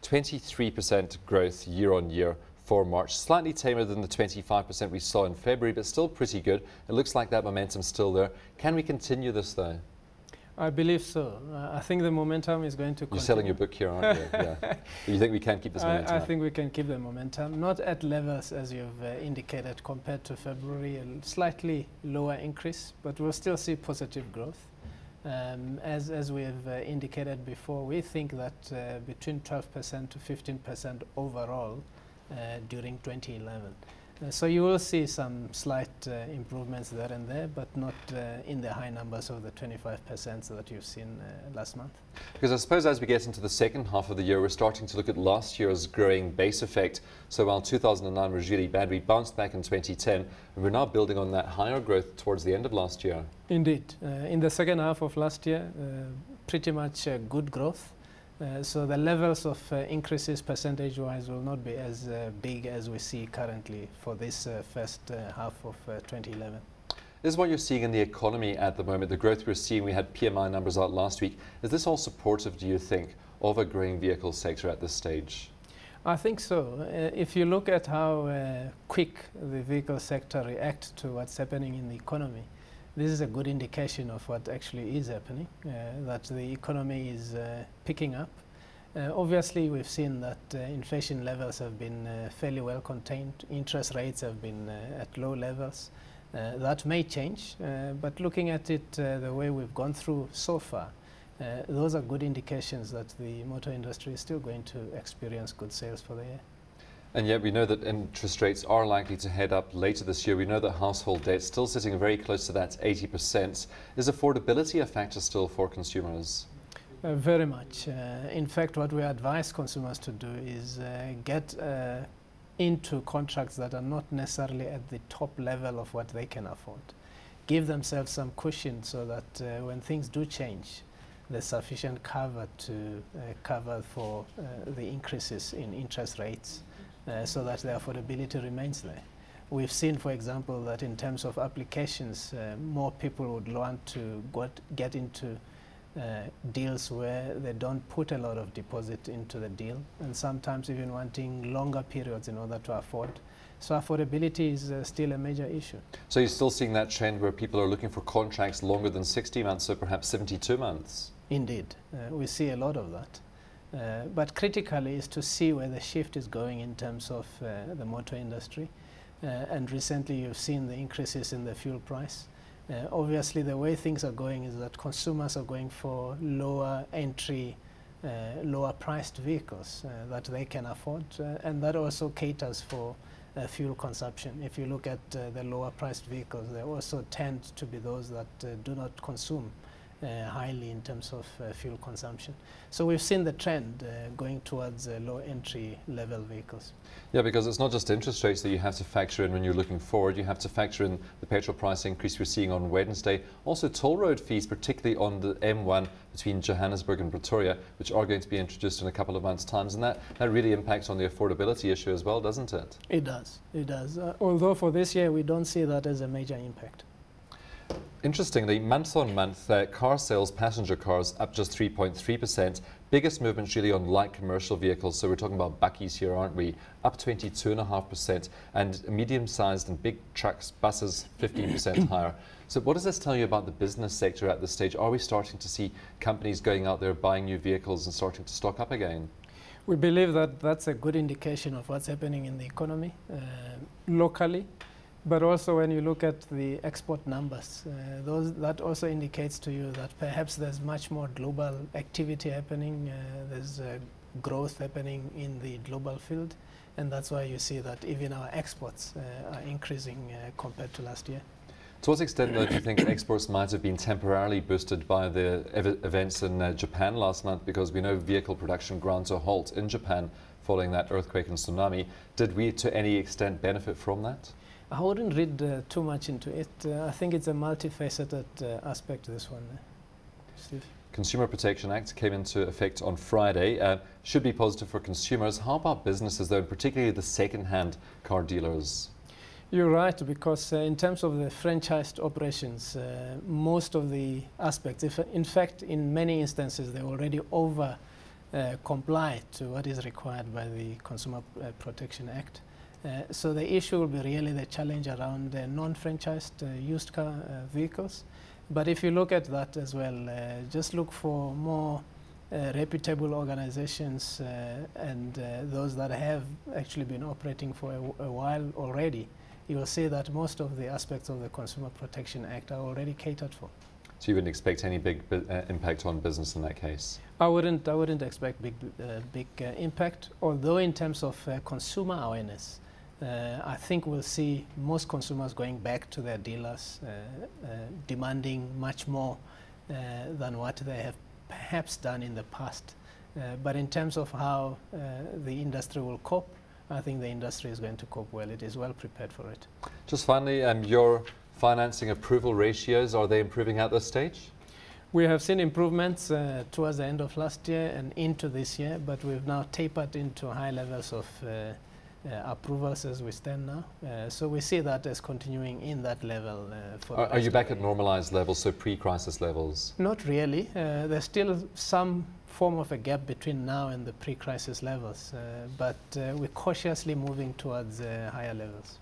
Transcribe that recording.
23% growth year on year for March. Slightly tamer than the 25% we saw in February, but still pretty good. It looks like that momentum's still there. Can we continue this though? I believe so. I think the momentum is going to continue. You're selling your book here, aren't you? Yeah. You think we can keep this momentum? I think we can keep the momentum, not at levels as you've indicated compared to February, a slightly lower increase, but we'll still see positive growth. As we have indicated before, we think that between 12% to 15% overall during 2011. So you will see some slight improvements there and there, but not in the high numbers of the 25% that you've seen last month. Because I suppose as we get into the second half of the year, we're starting to look at last year's growing base effect. So while 2009 was really bad, we bounced back in 2010, and we're now building on that higher growth towards the end of last year. Indeed. In the second half of last year, pretty much good growth. So the levels of increases percentage-wise will not be as big as we see currently for this first half of 2011. This is what you're seeing in the economy at the moment, the growth we're seeing. We had PMI numbers out last week. Is this all supportive, do you think, of a growing vehicle sector at this stage? I think so. If you look at how quick the vehicle sector reacts to what's happening in the economy, this is a good indication of what actually is happening, that the economy is picking up. Obviously, we've seen that inflation levels have been fairly well contained. Interest rates have been at low levels. That may change, but looking at it the way we've gone through so far, those are good indications that the motor industry is still going to experience good sales for the year. And yet we know that interest rates are likely to head up later this year. We know that household debt is still sitting very close to that 80%. Is affordability a factor still for consumers? Very much. In fact, what we advise consumers to do is get into contracts that are not necessarily at the top level of what they can afford. Give themselves some cushion so that when things do change, there's sufficient cover to cover for the increases in interest rates. So that the affordability remains there. We've seen, for example, that in terms of applications, more people would want to get into deals where they don't put a lot of deposit into the deal, and sometimes even wanting longer periods in order to afford. So affordability is still a major issue. So you're still seeing that trend where people are looking for contracts longer than 60 months, so perhaps 72 months? Indeed. We see a lot of that. But critically is to see where the shift is going in terms of the motor industry. And recently you've seen the increases in the fuel price. Obviously the way things are going is that consumers are going for lower entry, lower priced vehicles that they can afford, and that also caters for fuel consumption. If you look at the lower priced vehicles, they also tend to be those that do not consume highly in terms of fuel consumption. So we've seen the trend going towards low entry level vehicles. Yeah, because it's not just interest rates that you have to factor in when you're looking forward. You have to factor in the petrol price increase we're seeing on Wednesday. Also toll road fees, particularly on the M1 between Johannesburg and Pretoria, which are going to be introduced in a couple of months' time. And that really impacts on the affordability issue as well, doesn't it? It does. It does. Although for this year, we don't see that as a major impact. Interestingly, month on month, car sales, passenger cars, up just 3.3%. Biggest movement really on light commercial vehicles. So we're talking about buckies here, aren't we? Up 22.5%. And medium-sized and big trucks, buses, 15% higher. So what does this tell you about the business sector at this stage? Are we starting to see companies going out there buying new vehicles and starting to stock up again? We believe that that's a good indication of what's happening in the economy locally. But also when you look at the export numbers, that also indicates to you that perhaps there's much more global activity happening, there's growth happening in the global field, and that's why you see that even our exports are increasing compared to last year. To what extent, though, do you think exports might have been temporarily boosted by the events in Japan last month? Because we know vehicle production ground to a halt in Japan following that earthquake and tsunami. Did we, to any extent, benefit from that? I wouldn't read too much into it. I think it's a multifaceted aspect to this one. Steve? Consumer Protection Act came into effect on Friday. Should be positive for consumers. How about businesses, though, and particularly the second-hand car dealers? You're right, because in terms of the franchised operations, most of the aspects, in fact, in many instances, they're already over comply to what is required by the Consumer Protection Act. So the issue will be really the challenge around non-franchised used car vehicles. But if you look at that as well, just look for more reputable organizations and those that have actually been operating for a while already. You will see that most of the aspects of the Consumer Protection Act are already catered for. So you wouldn't expect any big impact on business in that case? I wouldn't expect big impact, although in terms of consumer awareness, I think we'll see most consumers going back to their dealers, demanding much more than what they have perhaps done in the past. But in terms of how the industry will cope, I think the industry is going to cope well. It is well prepared for it. Just finally, your financing approval ratios, are they improving at this stage? We have seen improvements towards the end of last year and into this year, but we've now tapered into high levels of approvals as we stand now. So we see that as continuing in that level. Are you back at normalized levels, so pre-crisis levels? Not really. There's still some form of a gap between now and the pre-crisis levels, but we're cautiously moving towards higher levels.